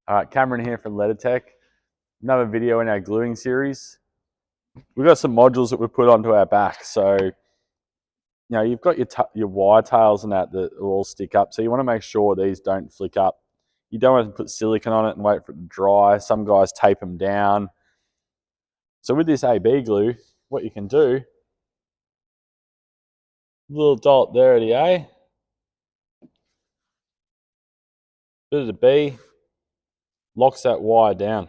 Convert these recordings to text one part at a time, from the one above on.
All right, Cameron here from LetterTech. Another video in our gluing series. We've got some modules that we put onto our back. So, you've got your wire tails and that will all stick up. So you want to make sure these don't flick up. You don't want to put silicone on it and wait for it to dry. Some guys tape them down. So with this AB glue, what you can do, little dot there at the A, bit of the B, locks that wire down.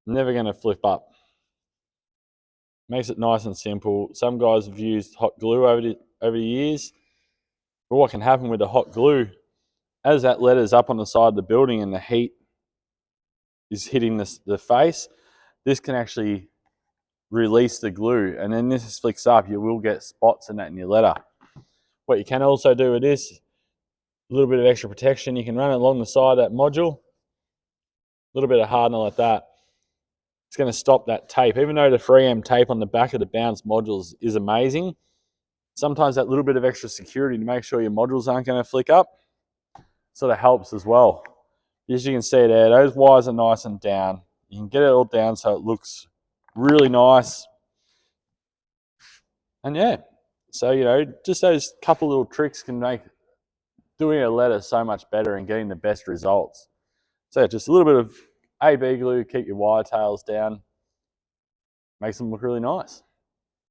Never going to flip up. Makes it nice and simple. Some guys have used hot glue over the years. But what can happen with the hot glue, as that letter's up on the side of the building and the heat is hitting the face, this can actually release the glue. And then this flicks up, you will get spots in that in your letter. What you can also do with this, a little bit of extra protection, you can run it along the side of that module, a little bit of hardener like that. It's going to stop that tape. Even though the 3M tape on the back of the bounce modules is amazing, sometimes that little bit of extra security to make sure your modules aren't going to flick up sort of helps as well. As you can see there, those wires are nice and down. You can get it all down so it looks really nice. And yeah, so just those couple little tricks can make doing a letter so much better and getting the best results. So just a little bit of AB glue, keep your wire tails down, makes them look really nice.